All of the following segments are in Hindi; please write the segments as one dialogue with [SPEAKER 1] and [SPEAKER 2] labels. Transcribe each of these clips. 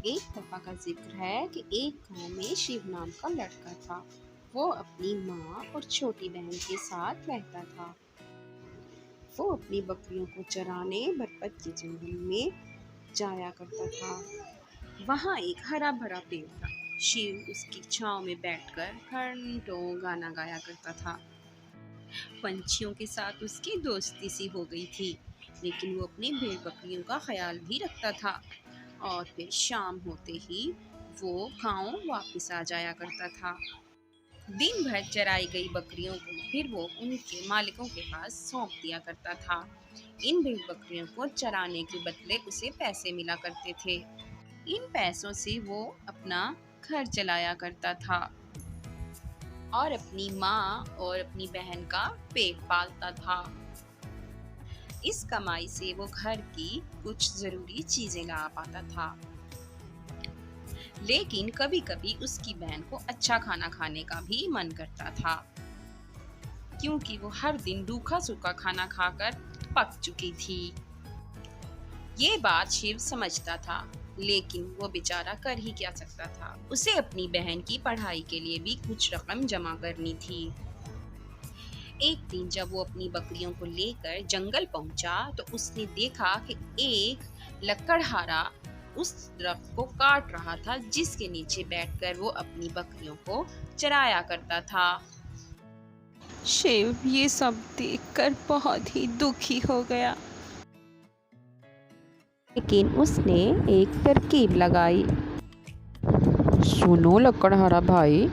[SPEAKER 1] एक दफा का जिक्र है कि एक गांव में शिव नाम का लड़का था। वो अपनी माँ और छोटी बहन के साथ रहता था। वो अपनी बकरियों को चराने बरपत के जंगल में जाया करता था। वहाँ एक हरा भरा पेड़ था। शिव उसकी छांव में बैठकर घंटों गाना गाया करता था। पंछियों के साथ उसकी दोस्ती सी हो गई थी, लेकिन वो अपनी भेड़ बकरियों का ख्याल भी रखता था। और फिर शाम होते ही वो गांव वापस आ जाया करता था। दिन भर चराई गई बकरियों को फिर वो उनके मालिकों के पास सौंप दिया करता था। इन भेड़ बकरियों को चराने के बदले उसे पैसे मिला करते थे। इन पैसों से वो अपना घर चलाया करता था और अपनी माँ और अपनी बहन का पेट पालता था। इस कमाई से वो घर की कुछ जरूरी चीजें ला पाता था। लेकिन कभी कभी उसकी बहन को अच्छा खाना खाने का भी मन करता था, क्योंकि वो हर दिन रूखा सूखा खाना खाकर पक चुकी थी। ये बात शिव समझता था, लेकिन वो बेचारा कर ही क्या सकता था। उसे अपनी बहन की पढ़ाई के लिए भी कुछ रकम जमा करनी थी। एक दिन जब वो अपनी बकरियों को लेकर जंगल पहुंचा तो उसने देखा कि एक लकड़हारा उस दरख्त को काट रहा था, जिसके नीचे बैठकर वो अपनी बकरियों को चराया करता था।
[SPEAKER 2] शिव ये सब देखकर बहुत ही दुखी हो गया।
[SPEAKER 1] लेकिन उसने एक तरकीब लगाई। सुनो लकड़हारा भाई,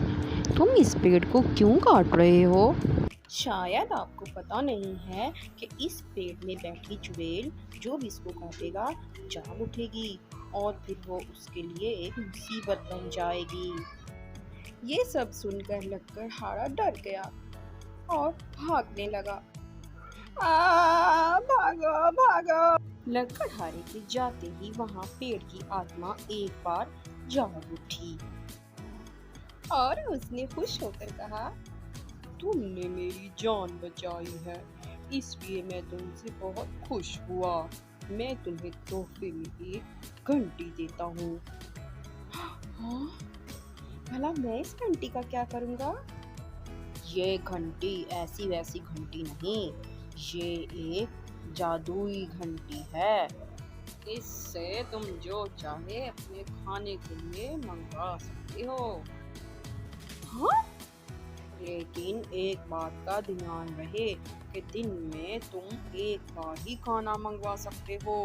[SPEAKER 1] तुम इस पेड़ को क्यों काट रहे हो? शायद आपको पता नहीं है कि इस पेड़ में बैठी चुड़ैल जो भी इसको काटेगा जाग उठेगी और फिर वो उसके लिए एक मुसीबत बन जाएगी। ये सब सुनकर लकड़हारा डर गया और भागने लगा। भागो भागो! लकड़हारे के जाते ही वहाँ पेड़ की आत्मा एक बार जाग उठी और उसने खुश होकर कहा, तुमने मेरी जान बचाई है, इसलिए मैं तुमसे बहुत खुश हुआ। मैं तुम्हें तोहफे में एक घंटी देता हूँ। हाँ? भला मैं इस घंटी का क्या करूँगा? ये घंटी ऐसी वैसी घंटी नहीं, ये एक जादुई घंटी है। इससे तुम जो चाहे अपने खाने के लिए मंगवा सकते हो। हाँ? लेकिन एक बात का ध्यान रहे कि दिन में तुम एक बार ही खाना मंगवा सकते हो।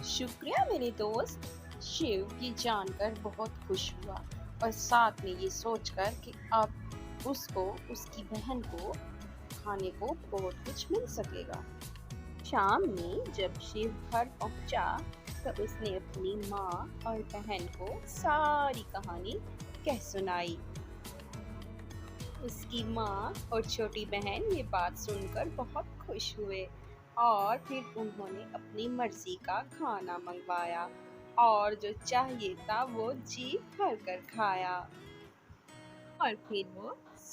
[SPEAKER 1] शुक्रिया मेरे दोस्त। शिव की जानकर बहुत खुश हुआ और साथ में ये सोचकर कि अब उसको उसकी बहन को खाने को बहुत कुछ मिल सकेगा। शाम में जब शिव घर पहुंचा तो उसने अपनी माँ और बहन को सारी कहानी कह सुनाई। उसकी माँ और छोटी बहन ये बात सुनकर बहुत खुश हुए और फिर उन्होंने अपनी मर्जी का खाना मंगवाया और जो चाहिए था वो जी भर कर खाया और फिर वो